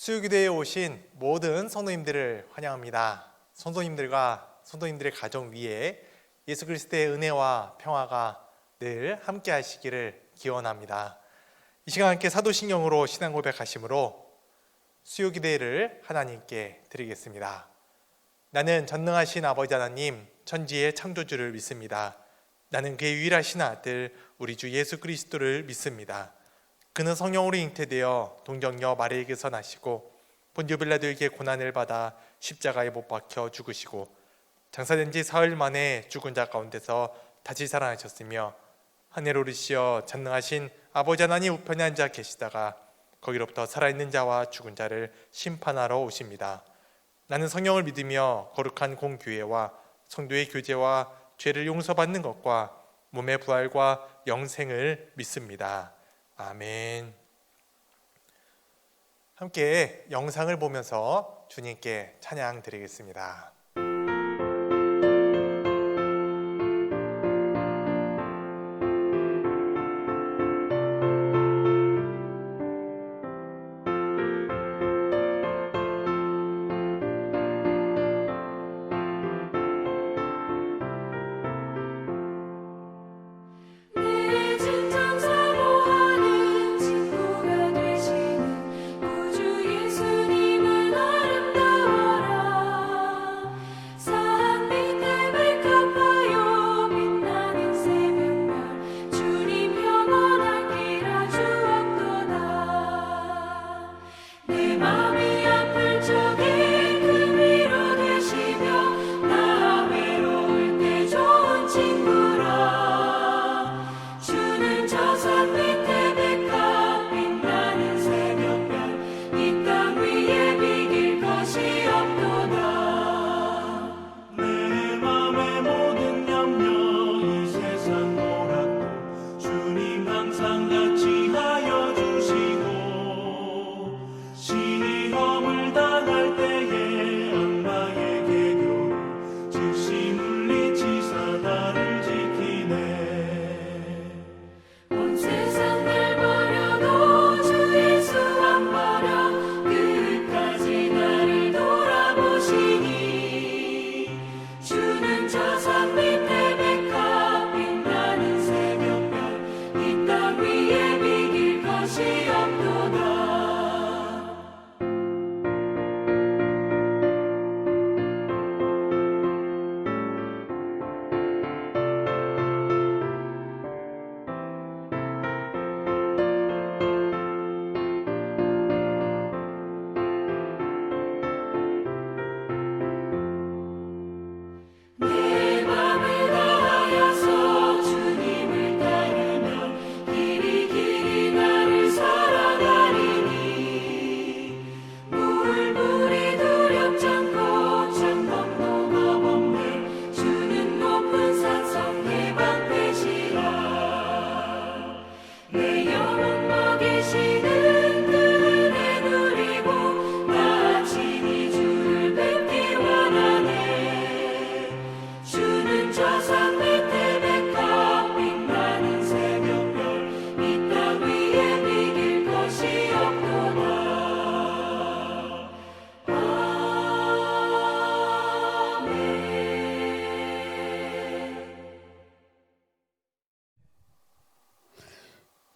수요기도에 오신 모든 성도님들을 환영합니다. 성도님들의 가정 위에 예수 그리스도의 은혜와 평화가 늘 함께 하시기를 기원합니다. 이 시간 함께 사도신경으로 신앙 고백하심으로 수요기도를 하나님께 드리겠습니다. 나는 전능하신 아버지 하나님, 천지의 창조주를 믿습니다. 나는 그의 유일하신 아들 우리 주 예수 그리스도를 믿습니다. 그는 성령으로 잉태되어 동정녀 마리아에게서 나시고 본디오 빌라도에게 고난을 받아 십자가에 못 박혀 죽으시고 장사된 지 사흘 만에 죽은 자 가운데서 다시 살아나셨으며 하늘 오르시어 전능하신 아버지 하나님 우편에 앉아 계시다가 거기로부터 살아있는 자와 죽은 자를 심판하러 오십니다. 나는 성령을 믿으며 거룩한 공교회와 성도의 교제와 죄를 용서받는 것과 몸의 부활과 영생을 믿습니다. 아멘. 함께 영상을 보면서 주님께 찬양 드리겠습니다.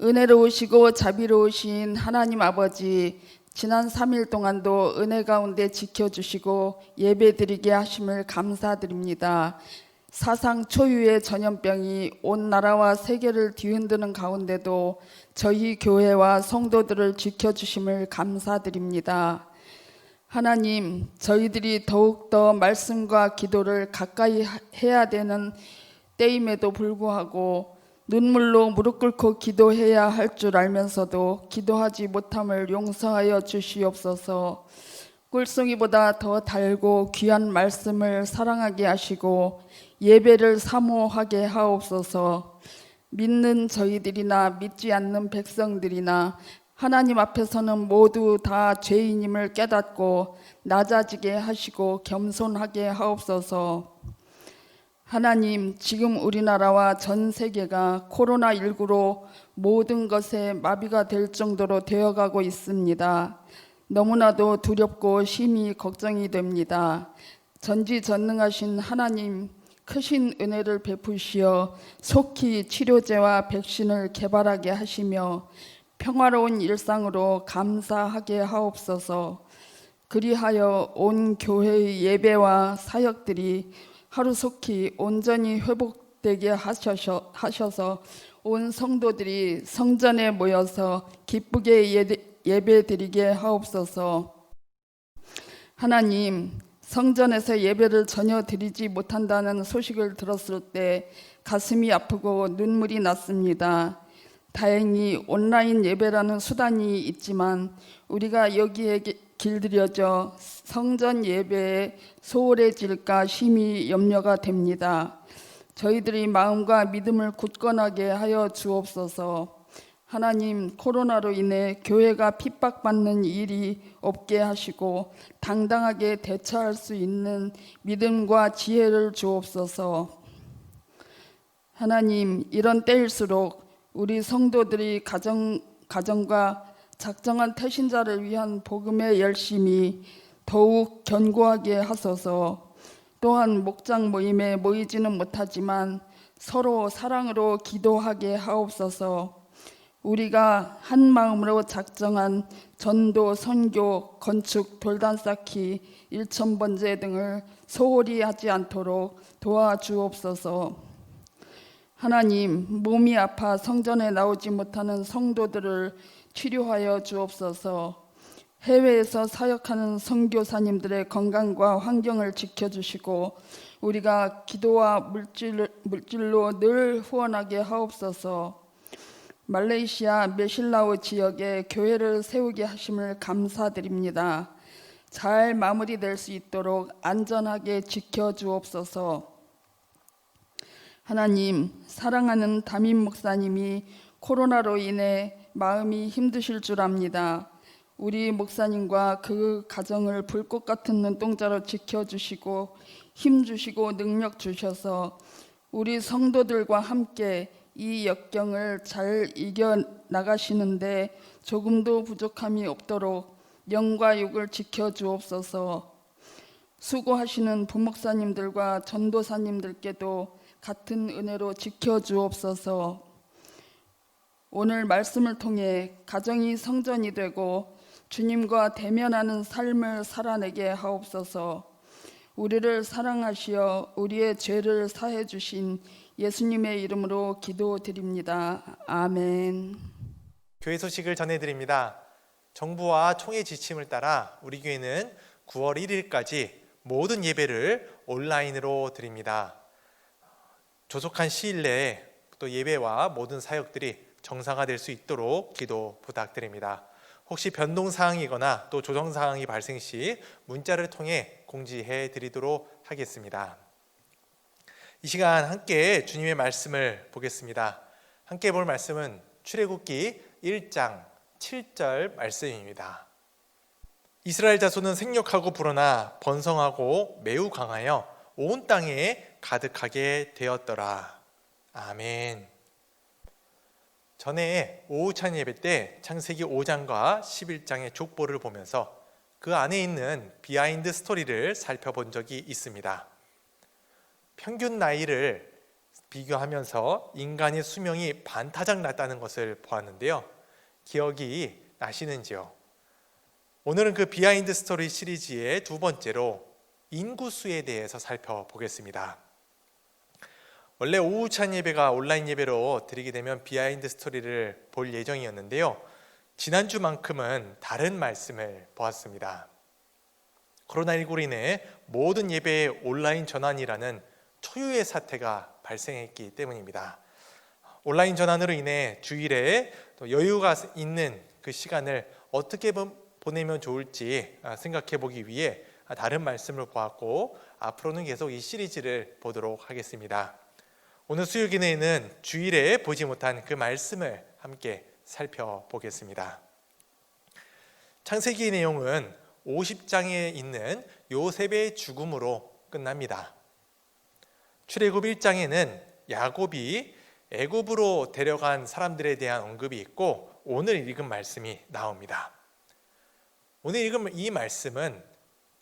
은혜로우시고 자비로우신 하나님 아버지, 지난 3일 동안도 은혜 가운데 지켜주시고 예배드리게 하심을 감사드립니다. 사상 초유의 전염병이 온 나라와 세계를 뒤흔드는 가운데도 저희 교회와 성도들을 지켜주심을 감사드립니다. 하나님, 저희들이 더욱더 말씀과 기도를 가까이 해야 되는 때임에도 불구하고 눈물로 무릎 꿇고 기도해야 할 줄 알면서도 기도하지 못함을 용서하여 주시옵소서. 꿀송이보다 더 달고 귀한 말씀을 사랑하게 하시고 예배를 사모하게 하옵소서. 믿는 저희들이나 믿지 않는 백성들이나 하나님 앞에서는 모두 다 죄인임을 깨닫고 낮아지게 하시고 겸손하게 하옵소서. 하나님, 지금 우리나라와 전 세계가 코로나19로 모든 것에 마비가 될 정도로 되어가고 있습니다. 너무나도 두렵고 심히 걱정이 됩니다. 전지전능하신 하나님, 크신 은혜를 베푸시어 속히 치료제와 백신을 개발하게 하시며 평화로운 일상으로 감사하게 하옵소서. 그리하여 온 교회의 예배와 사역들이 하루속히 온전히 회복되게 하셔서 온 성도들이 성전에 모여서 기쁘게 예배드리게 하옵소서. 하나님, 성전에서 예배를 전혀 드리지 못한다는 소식을 들었을 때 가슴이 아프고 눈물이 났습니다. 다행히 온라인 예배라는 수단이 있지만 우리가 여기에 길들여져 성전 예배에 소홀해질까 심히 염려가 됩니다. 저희들이 마음과 믿음을 굳건하게 하여 주옵소서. 하나님, 코로나로 인해 교회가 핍박받는 일이 없게 하시고 당당하게 대처할 수 있는 믿음과 지혜를 주옵소서. 하나님, 이런 때일수록 우리 성도들이 가정과 작정한 태신자를 위한 복음의 열심이 더욱 견고하게 하소서. 또한 목장 모임에 모이지는 못하지만 서로 사랑으로 기도하게 하옵소서. 우리가 한 마음으로 작정한 전도, 선교, 건축, 돌단 쌓기, 일천번제 등을 소홀히 하지 않도록 도와주옵소서. 하나님, 몸이 아파 성전에 나오지 못하는 성도들을 치료하여 주옵소서. 해외에서 사역하는 선교사님들의 건강과 환경을 지켜주시고 우리가 기도와 물질로 늘 후원하게 하옵소서. 말레이시아 메실라오 지역에 교회를 세우게 하심을 감사드립니다. 잘 마무리될 수 있도록 안전하게 지켜주옵소서. 하나님, 사랑하는 담임 목사님이 코로나로 인해 마음이 힘드실 줄 압니다. 우리 목사님과 그 가정을 불꽃 같은 눈동자로 지켜주시고 힘주시고 능력 주셔서 우리 성도들과 함께 이 역경을 잘 이겨나가시는데 조금도 부족함이 없도록 영과 육을 지켜주옵소서. 수고하시는 부목사님들과 전도사님들께도 같은 은혜로 지켜주옵소서. 오늘 말씀을 통해 가정이 성전이 되고 주님과 대면하는 삶을 살아내게 하옵소서. 우리를 사랑하시어 우리의 죄를 사해 주신 예수님의 이름으로 기도드립니다. 아멘. 교회 소식을 전해드립니다. 정부와 총회 지침을 따라 우리 교회는 9월 1일까지 모든 예배를 온라인으로 드립니다. 조속한 시일 내에 또 예배와 모든 사역들이 정상화될 수 있도록 기도 부탁드립니다. 혹시 변동사항이거나 또 조정사항이 발생 시 문자를 통해 공지해 드리도록 하겠습니다. 이 시간 함께 주님의 말씀을 보겠습니다. 함께 볼 말씀은 출애굽기 1장 7절 말씀입니다. 이스라엘 자손은 생육하고 불어나 번성하고 매우 강하여 온 땅에 가득하게 되었더라. 아멘. 전에 오후 찬 예배 때 창세기 5장과 11장의 족보를 보면서 그 안에 있는 비하인드 스토리를 살펴본 적이 있습니다. 평균 나이를 비교하면서 인간의 수명이 반타작 났다는 것을 보았는데요. 기억이 나시는지요? 오늘은 그 비하인드 스토리 시리즈의 두 번째로 인구수에 대해서 살펴보겠습니다. 원래 오후 찬 예배가 온라인 예배로 드리게 되면 비하인드 스토리를 볼 예정이었는데요. 지난주만큼은 다른 말씀을 보았습니다. 코로나19로 인해 모든 예배의 온라인 전환이라는 초유의 사태가 발생했기 때문입니다. 온라인 전환으로 인해 주일에 또 여유가 있는 그 시간을 어떻게 보내면 좋을지 생각해 보기 위해 다른 말씀을 보았고 앞으로는 계속 이 시리즈를 보도록 하겠습니다. 오늘 수요기내에는 주일에 보지 못한 그 말씀을 함께 살펴보겠습니다. 창세기 내용은 50장에 있는 요셉의 죽음으로 끝납니다. 출애굽 1장에는 야곱이 애굽으로 데려간 사람들에 대한 언급이 있고 오늘 읽은 말씀이 나옵니다. 오늘 읽은 이 말씀은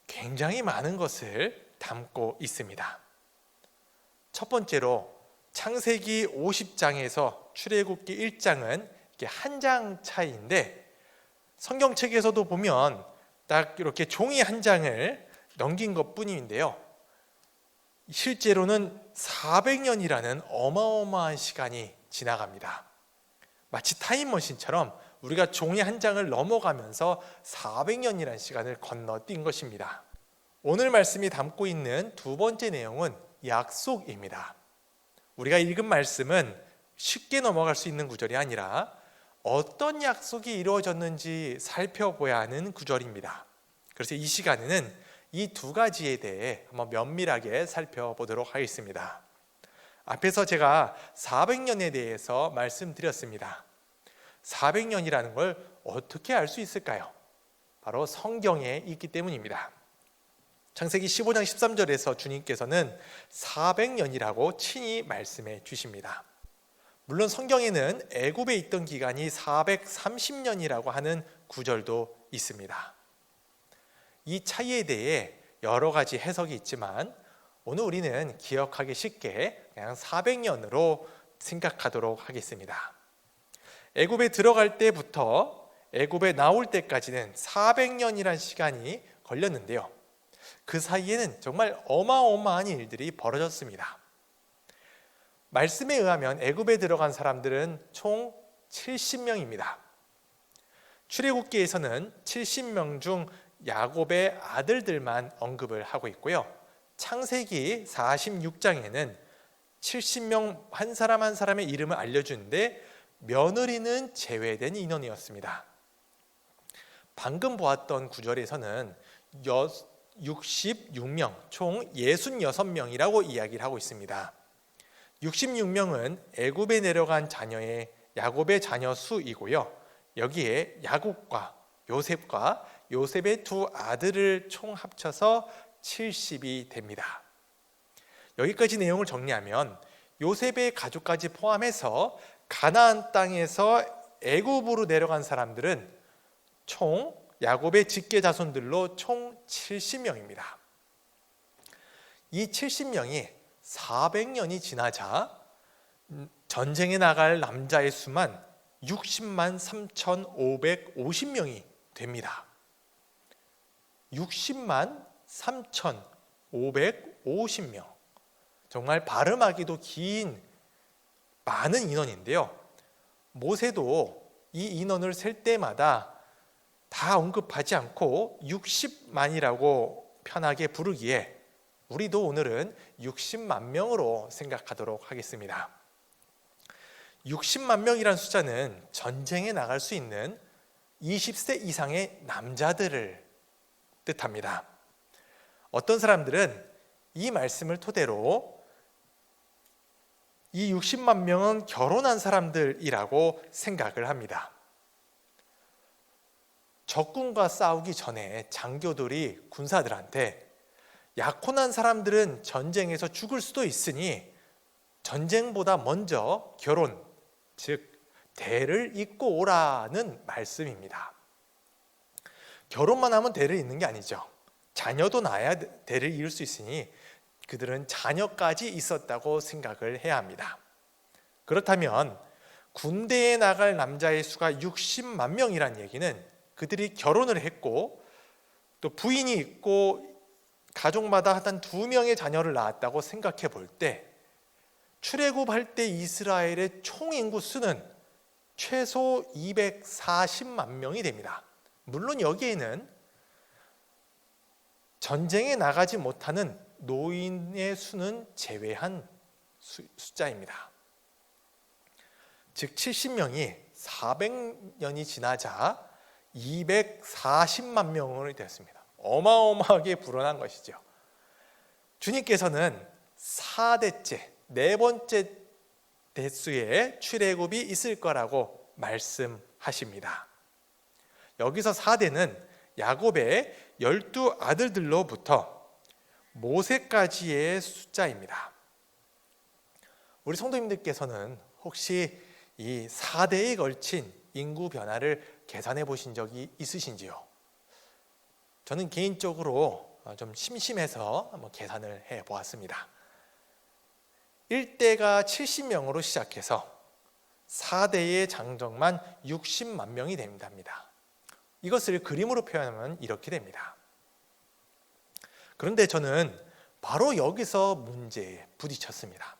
굉장히 많은 것을 담고 있습니다. 첫 번째로 창세기 50장에서 출애굽기 1장은 한 장 차이인데, 성경책에서도 보면 딱 이렇게 종이 한 장을 넘긴 것 뿐인데요, 실제로는 400년이라는 어마어마한 시간이 지나갑니다. 마치 타임머신처럼 우리가 종이 한 장을 넘어가면서 400년이라는 시간을 건너뛴 것입니다. 오늘 말씀이 담고 있는 두 번째 내용은 약속입니다. 우리가 읽은 말씀은 쉽게 넘어갈 수 있는 구절이 아니라 어떤 약속이 이루어졌는지 살펴보아야 하는 구절입니다. 그래서 이 시간에는 이 두 가지에 대해 한번 면밀하게 살펴보도록 하겠습니다. 앞에서 제가 400년에 대해서 말씀드렸습니다. 400년이라는 걸 어떻게 알 수 있을까요? 바로 성경에 있기 때문입니다. 창세기 15장 13절에서 주님께서는 400년이라고 친히 말씀해 주십니다. 물론 성경에는 애굽에 있던 기간이 430년이라고 하는 구절도 있습니다. 이 차이에 대해 여러 가지 해석이 있지만 오늘 우리는 기억하기 쉽게 그냥 400년으로 생각하도록 하겠습니다. 애굽에 들어갈 때부터 애굽에 나올 때까지는 400년이란 시간이 걸렸는데요, 그 사이에는 정말 어마어마한 일들이 벌어졌습니다. 말씀에 의하면 애굽에 들어간 사람들은 총 70명입니다. 출애굽기에서는 70명 중 야곱의 아들들만 언급을 하고 있고요, 창세기 46장에는 70명 한 사람 한 사람의 이름을 알려주는데 며느리는 제외된 인원이었습니다. 방금 보았던 구절에서는 66명, 총 66명이라고 이야기를 하고 있습니다. 66명은 애굽에 내려간 자녀의 야곱의 자녀 수이고요, 여기에 야곱과 요셉의 두 아들을 총 합쳐서 70이 됩니다. 여기까지 내용을 정리하면 요셉의 가족까지 포함해서 가나안 땅에서 애굽으로 내려간 사람들은 총 야곱의 직계 자손들로 총 70명입니다. 이 70명이 400년이 지나자 전쟁에 나갈 남자의 수만 60만 3,550명이 됩니다. 60만 3,550명. 정말 발음하기도 긴 많은 인원인데요, 모세도 이 인원을 셀 때마다 다 언급하지 않고 60만이라고 편하게 부르기에 우리도 오늘은 60만 명으로 생각하도록 하겠습니다. 60만 명이란 숫자는 전쟁에 나갈 수 있는 20세 이상의 남자들을 뜻합니다. 어떤 사람들은 이 말씀을 토대로 이 60만 명은 결혼한 사람들이라고 생각을 합니다. 적군과 싸우기 전에 장교들이 군사들한테 약혼한 사람들은 전쟁에서 죽을 수도 있으니 전쟁보다 먼저 결혼, 즉 대를 잇고 오라는 말씀입니다. 결혼만 하면 대를 잇는 게 아니죠. 자녀도 낳아야 대를 이을 수 있으니 그들은 자녀까지 있었다고 생각을 해야 합니다. 그렇다면 군대에 나갈 남자의 수가 60만 명이란 얘기는 그들이 결혼을 했고 또 부인이 있고 가족마다 한 2명의 자녀를 낳았다고 생각해 볼 때 출애굽할 때 이스라엘의 총 인구 수는 최소 240만 명이 됩니다. 물론 여기에는 전쟁에 나가지 못하는 노인의 수는 제외한 숫자입니다. 즉 70명이 400년이 지나자 240만 명이 되었습니다. 어마어마하게 불어난 것이죠. 주님께서는 4대째, 네 번째 대수의 출애굽이 있을 거라고 말씀하십니다. 여기서 4대는 야곱의 12 아들들로부터 모세까지의 숫자입니다. 우리 성도님들께서는 혹시 이 4대에 걸친 인구 변화를 계산해 보신 적이 있으신지요? 저는 개인적으로 좀 심심해서 한번 계산을 해 보았습니다. 1대가 70명으로 시작해서 4대의 장정만 60만 명이 됩니다. 이것을 그림으로 표현하면 이렇게 됩니다. 그런데 저는 바로 여기서 문제에 부딪혔습니다.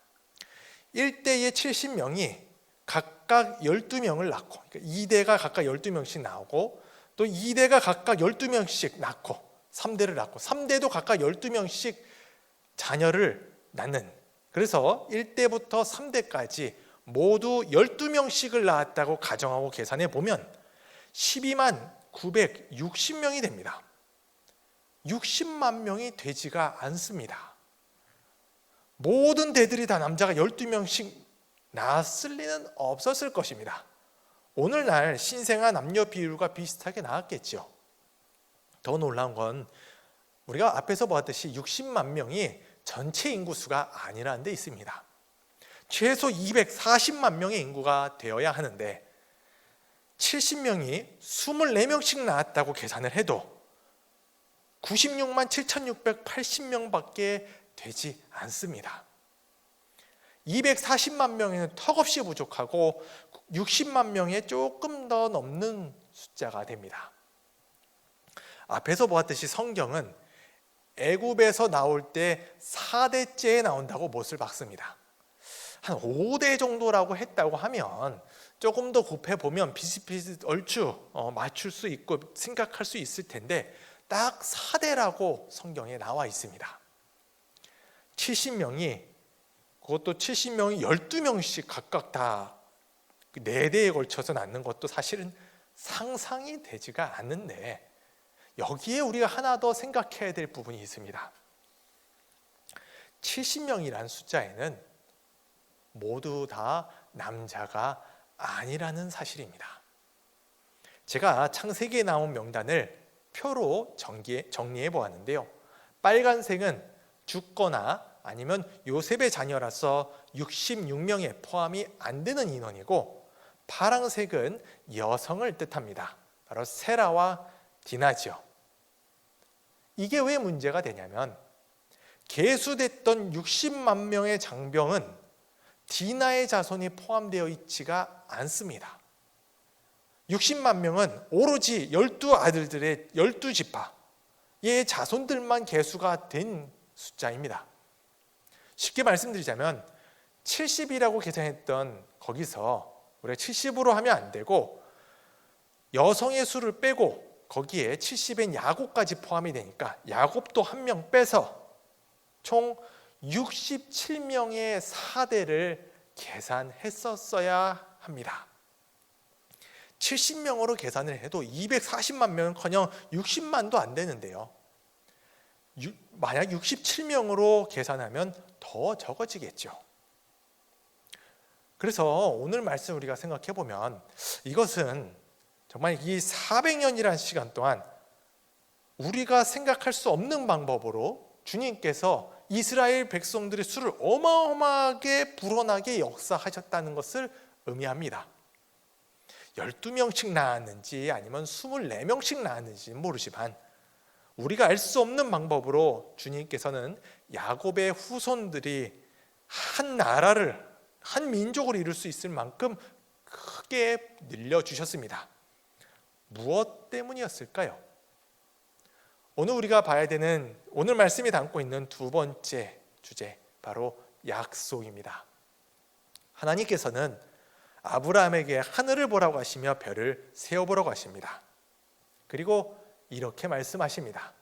1대의 70명이 각각 12명을 낳고, 그러니까 2대가 각각 12명씩 나오고, 또 2대가 각각 12명씩 낳고, 3대를 낳고, 3대도 각각 12명씩 자녀를 낳는, 그래서 1대부터 3대까지 모두 12명씩을 낳았다고 가정하고 계산해 보면 12만 960명이 됩니다. 60만 명이 되지가 않습니다. 모든 대들이 다 남자가 12명씩 낳았을 리는 없었을 것입니다. 오늘날 신생아 남녀 비율과 비슷하게 나왔겠죠. 더 놀라운 건 우리가 앞에서 보았듯이 60만 명이 전체 인구수가 아니라는 데 있습니다. 최소 240만 명의 인구가 되어야 하는데 70명이 24명씩 낳았다고 계산을 해도 96만 7,680명밖에 되지 않습니다. 240만 명에는 턱없이 부족하고 60만 명에 조금 더 넘는 숫자가 됩니다. 앞에서 보았듯이 성경은 애굽에서 나올 때 4대째에 나온다고 못을 박습니다. 한 5대 정도라고 했다고 하면 조금 더 곱해보면 비슷비슷 얼추 맞출 수 있고 생각할 수 있을 텐데 딱 4대라고 성경에 나와 있습니다. 70명이 그것도 70명이 12명씩 각각 다 4대에 걸쳐서 낳는 것도 사실은 상상이 되지가 않는데 여기에 우리가 하나 더 생각해야 될 부분이 있습니다. 70명이라는 숫자에는 모두 다 남자가 아니라는 사실입니다. 제가 창세기에 나온 명단을 표로 정리해 보았는데요. 빨간색은 죽거나 아니면 요셉의 자녀라서 66명에 포함이 안 되는 인원이고, 파란색은 여성을 뜻합니다. 바로 세라와 디나죠. 이게 왜 문제가 되냐면 계수됐던 60만 명의 장병은 디나의 자손이 포함되어 있지가 않습니다. 60만 명은 오로지 12아들들의 12지파의 자손들만 계수가 된 숫자입니다. 쉽게 말씀드리자면 70이라고 계산했던 거기서 우리가 70으로 하면 안 되고 여성의 수를 빼고 거기에 70엔 야곱까지 포함이 되니까 야곱도 한 명 빼서 총 67명의 4대를 계산했었어야 합니다. 70명으로 계산을 해도 240만 명은커녕 60만도 안 되는데요. 만약 67명으로 계산하면 더 적어지겠죠. 그래서 오늘 말씀 우리가 생각해 보면 이것은 정말 이 400년이라는 시간 동안 우리가 생각할 수 없는 방법으로 주님께서 이스라엘 백성들의 수를 어마어마하게 불어나게 역사하셨다는 것을 의미합니다. 12명씩 낳았는지 아니면 24명씩 낳았는지 모르지만 우리가 알 수 없는 방법으로 주님께서는 야곱의 후손들이 한 나라를, 한 민족을 이룰 수 있을 만큼 크게 늘려주셨습니다. 무엇 때문이었을까요? 오늘 우리가 봐야 되는, 오늘 말씀이 담고 있는 두 번째 주제, 바로 약속입니다. 하나님께서는 아브라함에게 하늘을 보라고 하시며 별을 세어보라고 하십니다. 그리고 이렇게 말씀하십니다.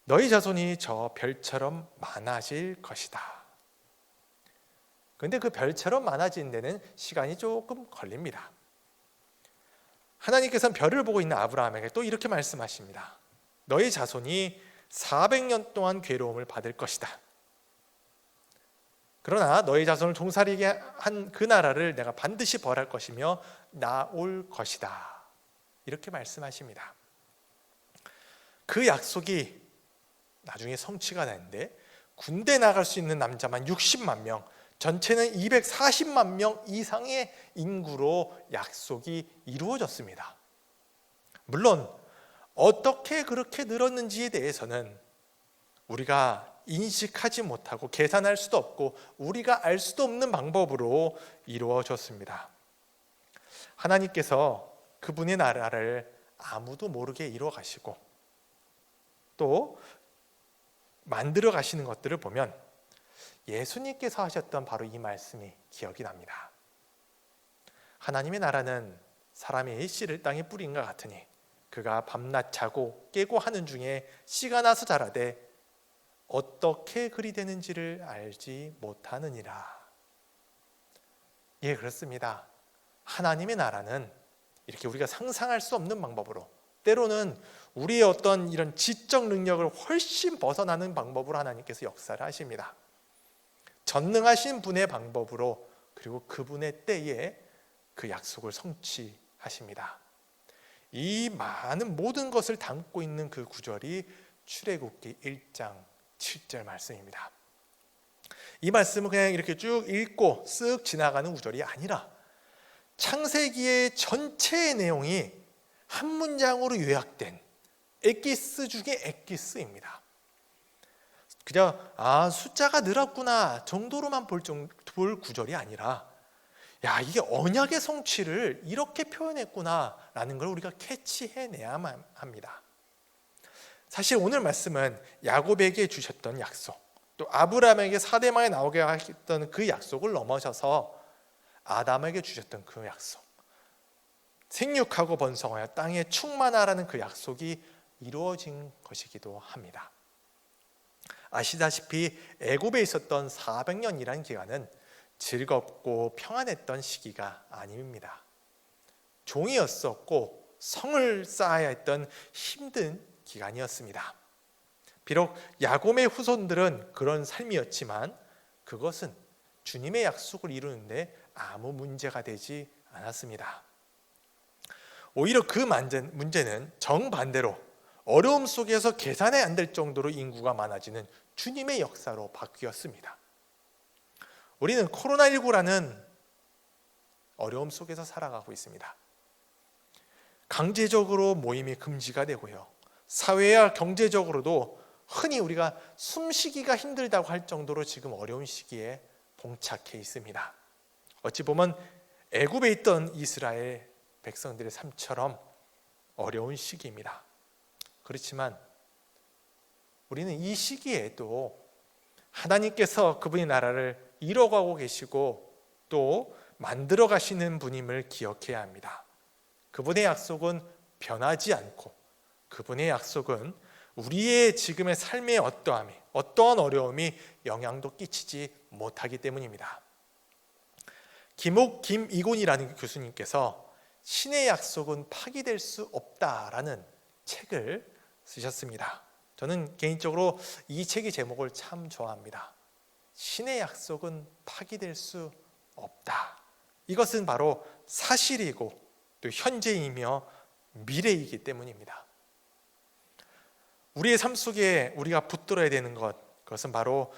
너희 자손이 저 별처럼 많아질 것이다. 그런데 그 별처럼 많아지는 데는 시간이 조금 걸립니다. 하나님께서는 별을 보고 있는 아브라함에게 또 이렇게 말씀하십니다. 너희 자손이 400년 동안 괴로움을 받을 것이다. 그러나 너희 자손을 종살이게 한 그 나라를 내가 반드시 벌할 것이며 나올 것이다. 이렇게 말씀하십니다. 그 약속이 나중에 성취가 되는데 군대 나갈 수 있는 남자만 60만 명, 전체는 240만 명 이상의 인구로 약속이 이루어졌습니다. 물론 어떻게 그렇게 늘었는지에 대해서는 우리가 인식하지 못하고 계산할 수도 없고 우리가 알 수도 없는 방법으로 이루어졌습니다. 하나님께서 그분의 나라를 아무도 모르게 이루어 가시고 또 만들어 가시는 것들을 보면 예수님께서 하셨던 바로 이 말씀이 기억이 납니다. 하나님의 나라는 사람의 씨를 땅에 뿌린 것 같으니 그가 밤낮 자고 깨고 하는 중에 씨가 나서 자라되 어떻게 그리 되는지를 알지 못하느니라. 예, 그렇습니다. 하나님의 나라는 이렇게 우리가 상상할 수 없는 방법으로, 때로는 우리의 어떤 이런 지적 능력을 훨씬 벗어나는 방법으로 하나님께서 역사를 하십니다. 전능하신 분의 방법으로, 그리고 그분의 때에 그 약속을 성취하십니다. 이 많은 모든 것을 담고 있는 그 구절이 출애굽기 1장 7절 말씀입니다. 이 말씀은 그냥 이렇게 쭉 읽고 쓱 지나가는 구절이 아니라 창세기의 전체의 내용이 한 문장으로 요약된 엑기스 중에 엑기스입니다. 그냥 숫자가 늘었구나 정도로만 볼 구절이 아니라 이게 언약의 성취를 이렇게 표현했구나라는 걸 우리가 캐치해내야만 합니다. 사실 오늘 말씀은 야곱에게 주셨던 약속, 또 아브라함에게 사대만에 나오게 하셨던 그 약속을 넘어서서 아담에게 주셨던 그 약속, 생육하고 번성하여 땅에 충만하라는 그 약속이 이루어진 것이기도 합니다. 아시다시피 애굽에 있었던 400년이라는 기간은 즐겁고 평안했던 시기가 아닙니다. 종이었었고 성을 쌓아야 했던 힘든 기간이었습니다. 비록 야곱의 후손들은 그런 삶이었지만 그것은 주님의 약속을 이루는데 아무 문제가 되지 않았습니다. 오히려 그 문제는 정반대로 어려움 속에서 계산이 안 될 정도로 인구가 많아지는 주님의 역사로 바뀌었습니다. 우리는 코로나19라는 어려움 속에서 살아가고 있습니다. 강제적으로 모임이 금지가 되고요. 사회와 경제적으로도 흔히 우리가 숨쉬기가 힘들다고 할 정도로 지금 어려운 시기에 봉착해 있습니다. 어찌 보면 애굽에 있던 이스라엘 백성들의 삶처럼 어려운 시기입니다. 그렇지만 우리는 이 시기에도 하나님께서 그분의 나라를 이뤄가고 계시고 또 만들어 가시는 분임을 기억해야 합니다. 그분의 약속은 변하지 않고 그분의 약속은 우리의 지금의 삶의 어떠한 어려움이 영향도 끼치지 못하기 때문입니다. 김이곤이라는 교수님께서 신의 약속은 파기될 수 없다라는 책을 쓰셨습니다. 저는 개인적으로 이 책의 제목을 참 좋아합니다. 신의 약속은 파기될 수 없다. 이것은 바로 사실이고 또 현재이며 미래이기 때문입니다. 우리의 삶 속에 우리가 붙들어야 되는 그것은 바로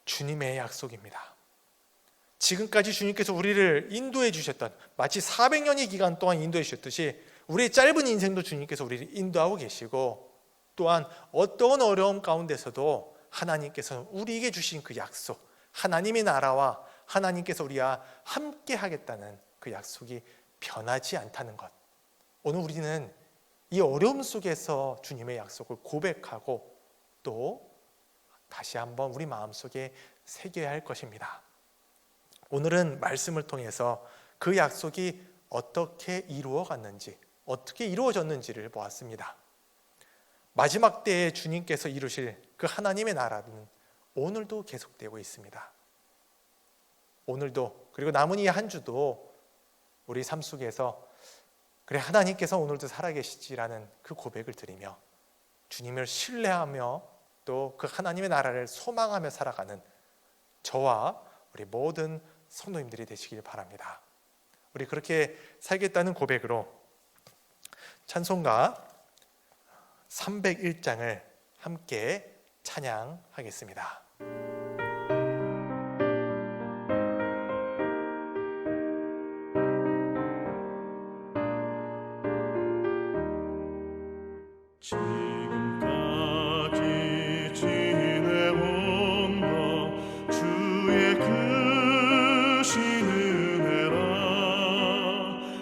주님의 약속입니다. 지금까지 주님께서 우리를 인도해 주셨던, 마치 400년의 기간 동안 인도해 주셨듯이 우리의 짧은 인생도 주님께서 우리를 인도하고 계시고, 또한 어떤 어려움 가운데서도 하나님께서 우리에게 주신 그 약속, 하나님의 나라와 하나님께서 우리와 함께 하겠다는 그 약속이 변하지 않다는 것. 오늘 우리는 이 어려움 속에서 주님의 약속을 고백하고 또 다시 한번 우리 마음속에 새겨야 할 것입니다. 오늘은 말씀을 통해서 그 약속이 어떻게 이루어갔는지, 어떻게 이루어졌는지를 보았습니다. 마지막 때에 주님께서 이루실 그 하나님의 나라는 오늘도 계속되고 있습니다. 오늘도, 그리고 남은 이 한 주도 우리 삶 속에서 그래, 하나님께서 오늘도 살아계시지라는 그 고백을 드리며 주님을 신뢰하며 또 그 하나님의 나라를 소망하며 살아가는 저와 우리 모든 성도님들이 되시길 바랍니다. 우리 그렇게 살겠다는 고백으로 찬송가 301장을 함께 찬양하겠습니다. 지금까지 지내온 것 주의 크신 은혜라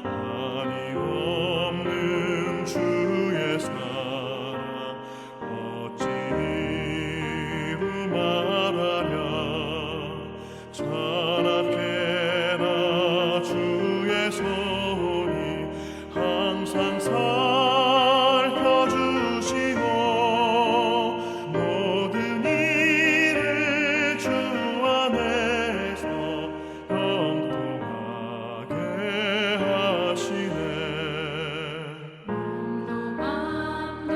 한이 없는 주의 사랑 어찌 이루 말하랴 찬악해라 주의 손이 항상 살펴주시고 모든 일을 주 안에서 형통하게 하시네. 맘도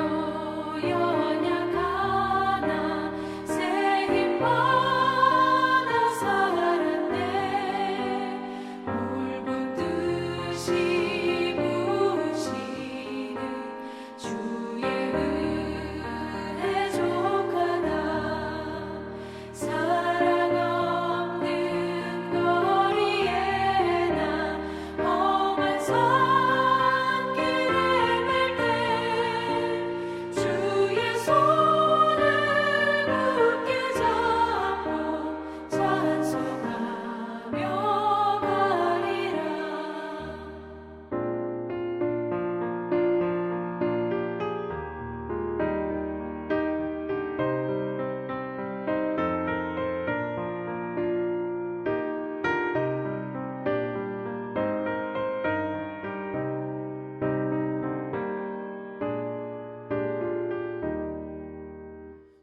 연약하나 새 힘 받아 살았네. 물붓듯이 부으시는 주의 은혜 족하다. 사랑 없는 거리에 나 험한 산길을 갈 때 주의 손을 굳게 잡고 찬송하며 가리라.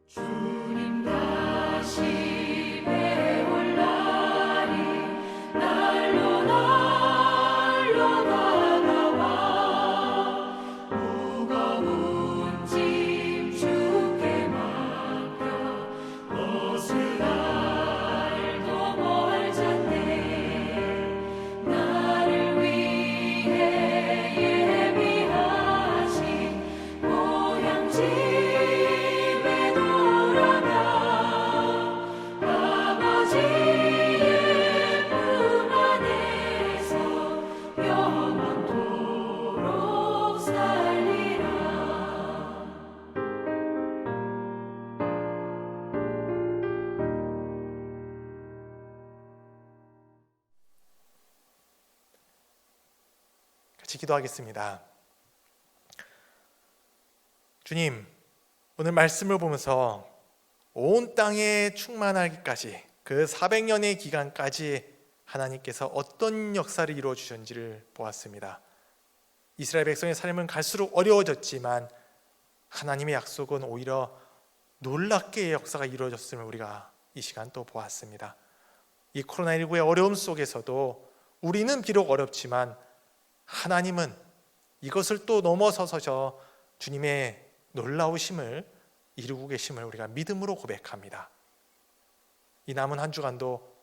주님 다시 배울 날이 날로 다가와 무거운 짐 주께 맡겨 벗을 날도 멀잖네. 나를 위해 예비하신 고향 집에 돌아가 아버지의 품 안에서 영원토록 살리라. 같이 기도하겠습니다. 주님, 오늘 말씀을 보면서 온 땅에 충만하기까지 그 400년의 기간까지 하나님께서 어떤 역사를 이루어 주셨는지를 보았습니다. 이스라엘 백성의 삶은 갈수록 어려워졌지만 하나님의 약속은 오히려 놀랍게 역사가 이루어졌음을 우리가 이 시간 또 보았습니다. 이 코로나19의 어려움 속에서도 우리는 비록 어렵지만 하나님은 이것을 또 넘어서서 주님의 놀라우심을 이루고 계심을 우리가 믿음으로 고백합니다. 이 남은 한 주간도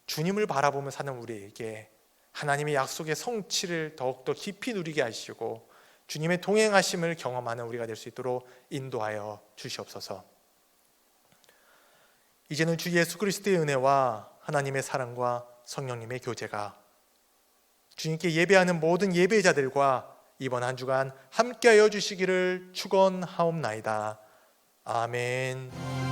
주님을 바라보며 사는 우리에게 하나님의 약속의 성취를 더욱더 깊이 누리게 하시고 주님의 동행하심을 경험하는 우리가 될 수 있도록 인도하여 주시옵소서. 이제는 주 예수 그리스도의 은혜와 하나님의 사랑과 성령님의 교제가 주님께 예배하는 모든 예배자들과 이번 한 주간 함께하여 주시기를 축원하옵나이다. 아멘.